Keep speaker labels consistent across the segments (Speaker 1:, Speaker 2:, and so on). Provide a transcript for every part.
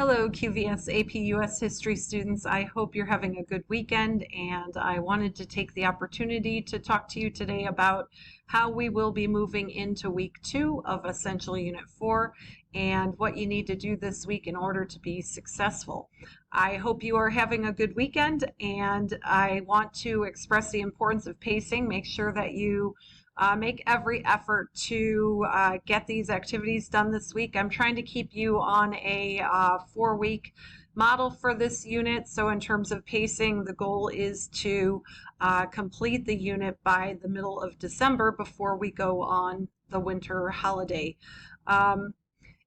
Speaker 1: Hello, QVS AP US History students. I hope you're having a good weekend, and I wanted to take the opportunity to talk to you today about how we will be moving into week 2 of Essential Unit 4 and what you need to do this week in order to be successful. I hope you are having a good weekend, and I want to express the importance of pacing. Make sure that you make every effort to get these activities done this week. I'm trying to keep you on a 4-week model for this unit. So in terms of pacing, the goal is to complete the unit by the middle of December before we go on the winter holiday.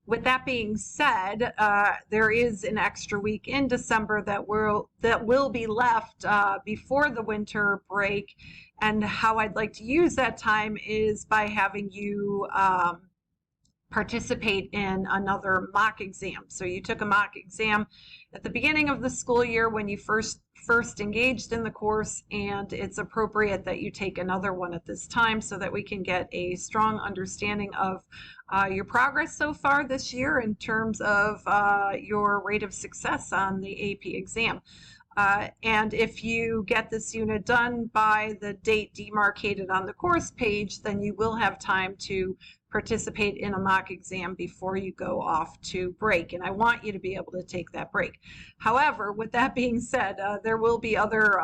Speaker 1: With that being said, there is an extra week in December that will be left before the winter break, and how I'd like to use that time is by having you participate in another mock exam. So you took a mock exam at the beginning of the school year when you first engaged in the course, and it's appropriate that you take another one at this time so that we can get a strong understanding of your progress so far this year in terms of your rate of success on the AP exam. And if you get this unit done by the date demarcated on the course page, then you will have time to participate in a mock exam before you go off to break. And I want you to be able to take that break. However, with that being said, there will be other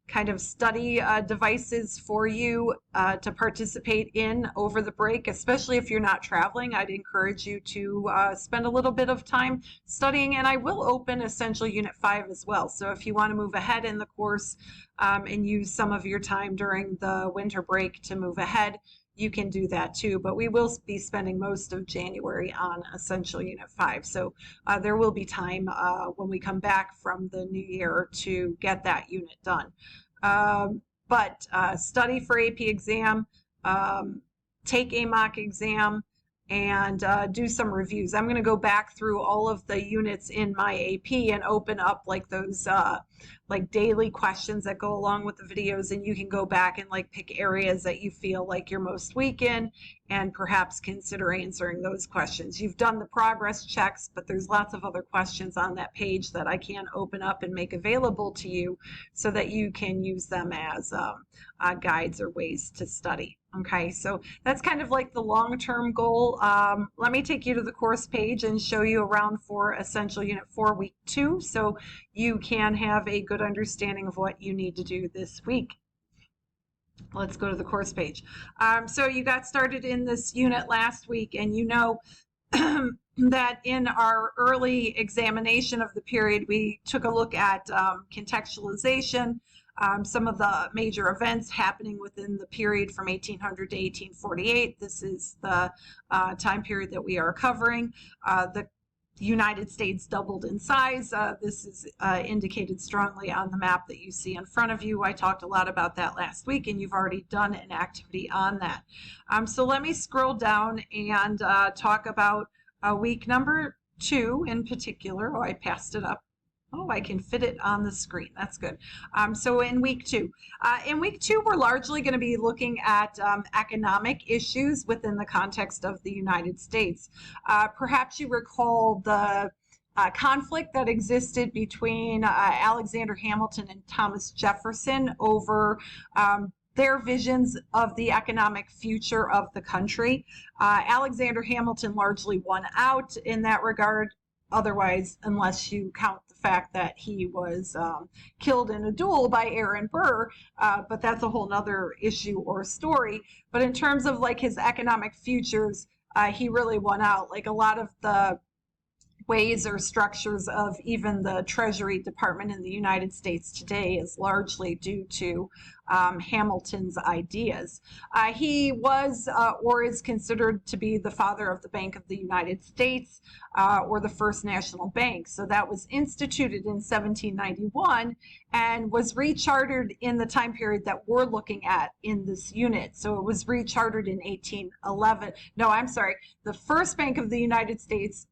Speaker 1: kind of study devices for you to participate in over the break, especially if you're not traveling. I'd encourage you to spend a little bit of time studying, and I will open Essential Unit 5 as well. So if you want to move ahead in the course and use some of your time during the winter break to move ahead, you can do that too, but we will be spending most of January on Essential Unit 5. So there will be time when we come back from the new year to get that unit done. But study for AP exam, take a mock exam, and do some reviews. I'm going to go back through all of the units in my AP and open up like those like daily questions that go along with the videos, and you can go back and like pick areas that you feel like you're most weak in and perhaps consider answering those questions. You've done the progress checks, but there's lots of other questions on that page that I can open up and make available to you so that you can use them as guides or ways to study. Okay, so that's kind of like the long-term goal. Let me take you to the course page and show you around for Essential Unit 4 Week 2 so you can have a good understanding of what you need to do this week. Let's go to the course page. So you got started in this unit last week, and you know that in our early examination of the period, we took a look at contextualization, some of the major events happening within the period from 1800 to 1848. This is the time period that we are covering. The United States doubled in size. This is indicated strongly on the map that you see in front of you. I talked a lot about that last week, and you've already done an activity on that. So let me scroll down and talk about week number 2 in particular. Oh, I passed it up. Oh, I can fit it on the screen. That's good. So in week 2, we're largely going to be looking at economic issues within the context of the United States. Perhaps you recall the conflict that existed between Alexander Hamilton and Thomas Jefferson over their visions of the economic future of the country. Alexander Hamilton largely won out in that regard. Otherwise, unless you count the fact that he was killed in a duel by Aaron Burr, but that's a whole nother issue or story. But in terms of like his economic futures, he really won out. Like a lot of the ways or structures of even the Treasury Department in the United States today is largely due to Hamilton's ideas. He was or is considered to be the father of the Bank of the United States, or the first national bank. So that was instituted in 1791 and was rechartered in the time period that we're looking at in this unit. So it was rechartered in 1811. No, I'm sorry. The first Bank of the United States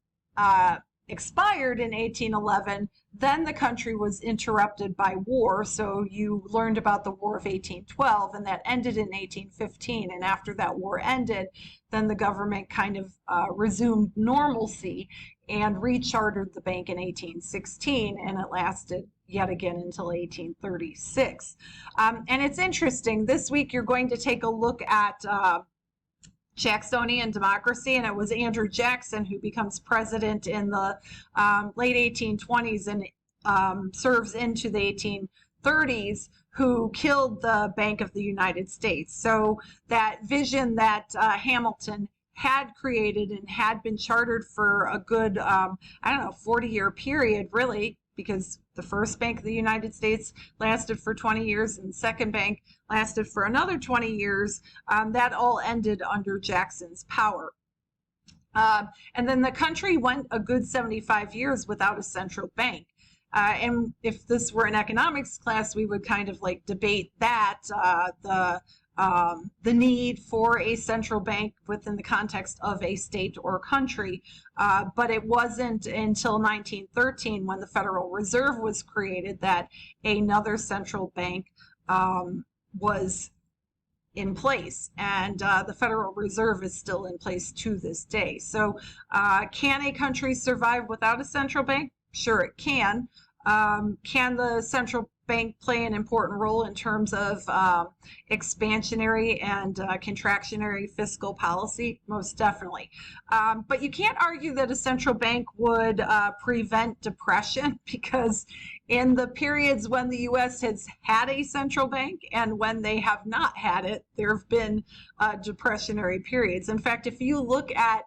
Speaker 1: expired in 1811, then the country was interrupted by war. So you learned about the War of 1812, and that ended in 1815. And after that war ended, then the government kind of resumed normalcy and rechartered the bank in 1816, and it lasted yet again until 1836. And it's interesting, this week you're going to take a look at Jacksonian Democracy, and it was Andrew Jackson who becomes president in the late 1820s and serves into the 1830s, who killed the Bank of the United States. So that vision that Hamilton had created and had been chartered for a good, 40-year period, really, because the first Bank of the United States lasted for 20 years and the second bank lasted for another 20 years. That all ended under Jackson's power. And then the country went a good 75 years without a central bank. And if this were an economics class, we would kind of like debate that, the need for a central bank within the context of a state or country. But it wasn't until 1913, when the Federal Reserve was created, that another central bank was in place. And the Federal Reserve is still in place to this day. So can a country survive without a central bank? Sure, it can. Can the central bank play an important role in terms of expansionary and contractionary fiscal policy? Most definitely. But you can't argue that a central bank would prevent depression, because in the periods when the U.S. has had a central bank and when they have not had it, there have been depressionary periods. In fact, if you look at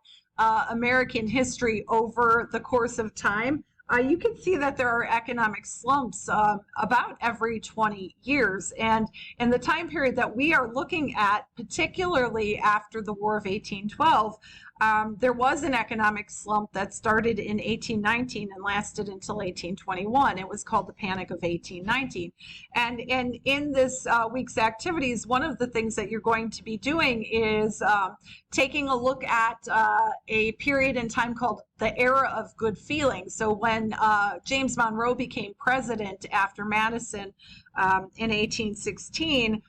Speaker 1: American history over the course of time, you can see that there are economic slumps about every 20 years. And in the time period that we are looking at, particularly after the War of 1812, there was an economic slump that started in 1819 and lasted until 1821. It was called the Panic of 1819. And in this week's activities, one of the things that you're going to be doing is taking a look at a period in time called the Era of Good Feeling. So when James Monroe became president after Madison in 1816,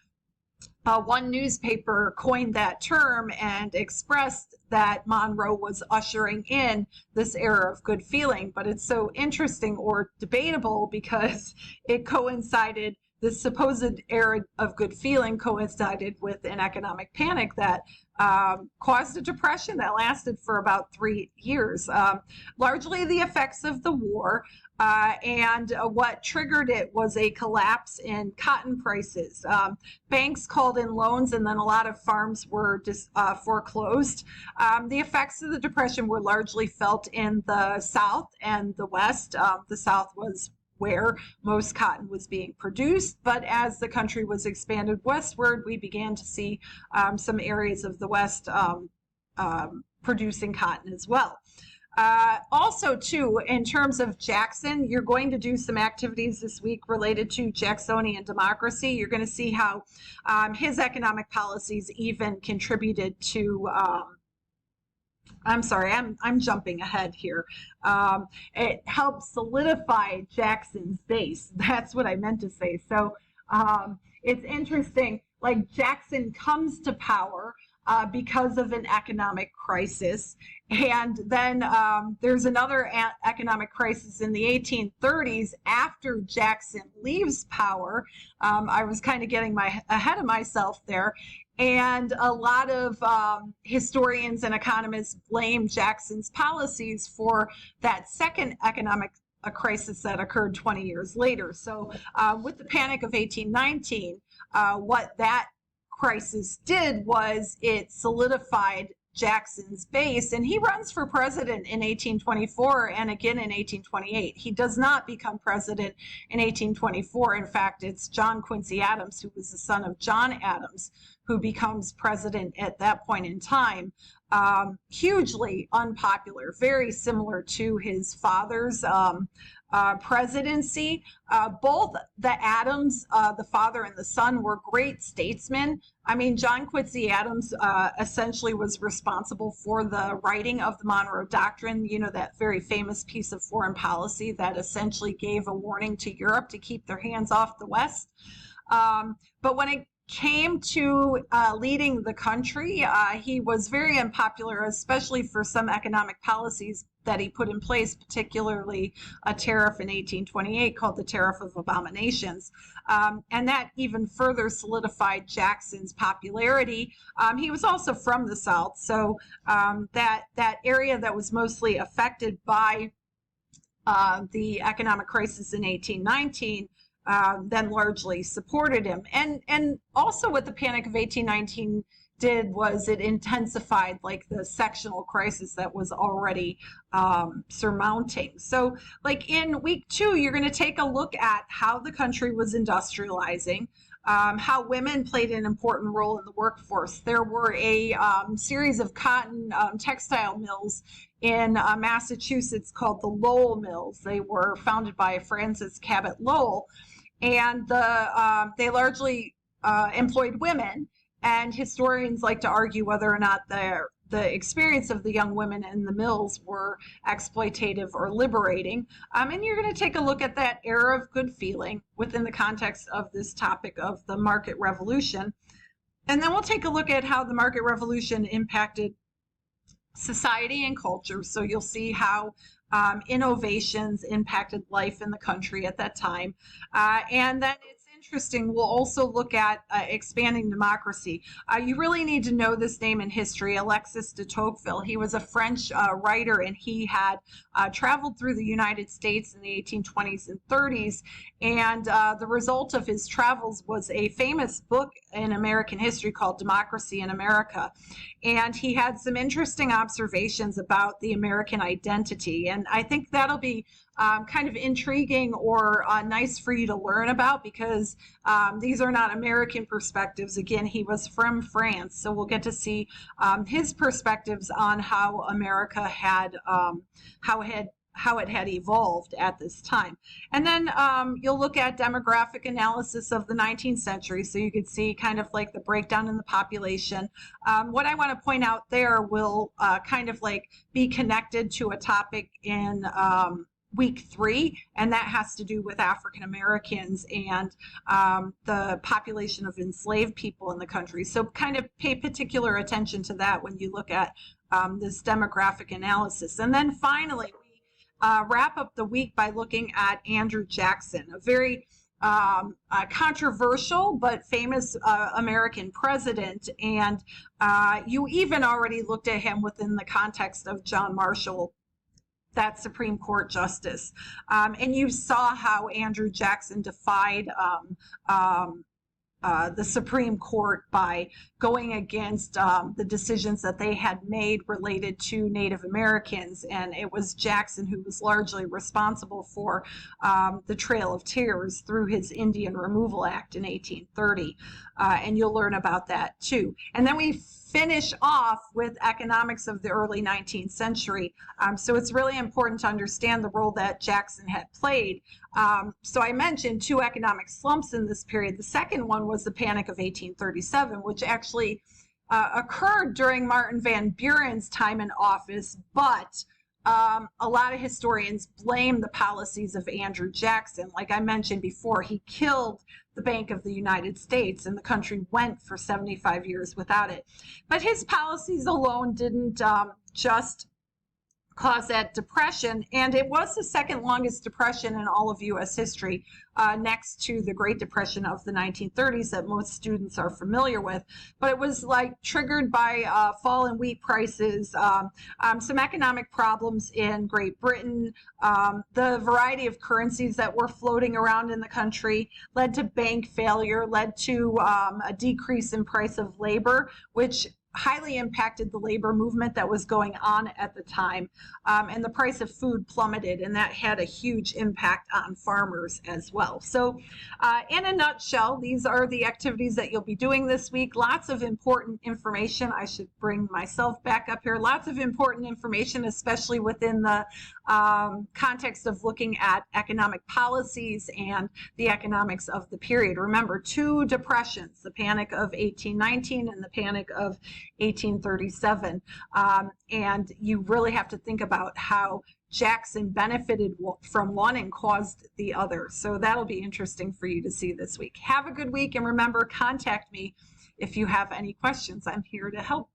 Speaker 1: one newspaper coined that term and expressed that Monroe was ushering in this era of good feeling. But it's so interesting, or debatable, because it coincided, this supposed era of good feeling coincided with an economic panic that caused a depression that lasted for about 3 years. Largely the effects of the war, and what triggered it was a collapse in cotton prices. Banks called in loans, and then a lot of farms were foreclosed. The effects of the Depression were largely felt in the South and the West. The South was where most cotton was being produced, but as the country was expanded westward, we began to see some areas of the West producing cotton as well. Also, too, in terms of Jackson, you're going to do some activities this week related to Jacksonian democracy. You're going to see how his economic policies even contributed to I'm sorry, I'm jumping ahead here. It helped solidify Jackson's base. That's what I meant to say. So it's interesting, like Jackson comes to power because of an economic crisis. And then there's another economic crisis in the 1830s after Jackson leaves power. I was kind of getting ahead of myself there. And a lot of historians and economists blame Jackson's policies for that second economic crisis that occurred 20 years later. So with the Panic of 1819, what that crisis did was it solidified Jackson's base, and he runs for president in 1824 and again in 1828. He does not become president in 1824. In fact, it's John Quincy Adams, who was the son of John Adams, who becomes president at that point in time. Hugely unpopular, very similar to his father's presidency. Both the Adams, the father and the son, were great statesmen. I mean, John Quincy Adams essentially was responsible for the writing of the Monroe Doctrine, you know, that very famous piece of foreign policy that essentially gave a warning to Europe to keep their hands off the West. But when it came to leading the country, he was very unpopular, especially for some economic policies that he put in place, particularly a tariff in 1828 called the Tariff of Abominations. And that even further solidified Jackson's popularity. He was also from the South, so that area that was mostly affected by the economic crisis in 1819 then largely supported him. And also what the Panic of 1819 did was it intensified like the sectional crisis that was already surmounting. So like in week 2, you're going to take a look at how the country was industrializing, how women played an important role in the workforce. There were a series of cotton textile mills in Massachusetts called the Lowell Mills. They were founded by Francis Cabot Lowell, and they largely employed women. And historians like to argue whether or not the experience of the young women in the mills were exploitative or liberating. And you're going to take a look at that era of good feeling within the context of this topic of the market revolution. And then we'll take a look at how the market revolution impacted society and culture. So you'll see how innovations impacted life in the country at that time. And then it's interesting, we'll also look at expanding democracy. You really need to know this name in history, Alexis de Tocqueville. He was a French writer, and he had traveled through the United States in the 1820s and 30s. And the result of his travels was a famous book in American history called Democracy in America. And he had some interesting observations about the American identity. And I think that'll be kind of intriguing or nice for you to learn about, because these are not American perspectives. Again, he was from France, so we'll get to see his perspectives on how America had, how it had evolved at this time. And then you'll look at demographic analysis of the 19th century, so you could see kind of like the breakdown in the population. What I want to point out there will kind of like be connected to a topic in week 3, and that has to do with African Americans and the population of enslaved people in the country. So kind of pay particular attention to that when you look at this demographic analysis. And then finally, we wrap up the week by looking at Andrew Jackson, a very controversial but famous American president. And you even already looked at him within the context of John Marshall, that Supreme Court justice. And you saw how Andrew Jackson defied the Supreme Court by going against the decisions that they had made related to Native Americans. And it was Jackson who was largely responsible for the Trail of Tears through his Indian Removal Act in 1830. And you'll learn about that too. And then we finish off with economics of the early 19th century. So it's really important to understand the role that Jackson had played. So I mentioned 2 economic slumps in this period. The second one was the Panic of 1837, which actually occurred during Martin Van Buren's time in office, but a lot of historians blame the policies of Andrew Jackson. Like I mentioned before, he killed the Bank of the United States, and the country went for 75 years without it. But his policies alone didn't just cause that depression, and it was the second longest depression in all of U.S. history, next to the Great Depression of the 1930s that most students are familiar with. But it was like triggered by fall in wheat prices, some economic problems in Great Britain, the variety of currencies that were floating around in the country led to bank failure, led to a decrease in price of labor, which highly impacted the labor movement that was going on at the time. And the price of food plummeted, and that had a huge impact on farmers as well. So in a nutshell, these are the activities that you'll be doing this week. Lots of important information. I should bring myself back up here. Lots of important information, especially within the context of looking at economic policies and the economics of the period. Remember, two depressions, the Panic of 1819 and the Panic of 1837. And you really have to think about how Jackson benefited from one and caused the other. So that'll be interesting for you to see this week. Have a good week, and remember, contact me if you have any questions. I'm here to help.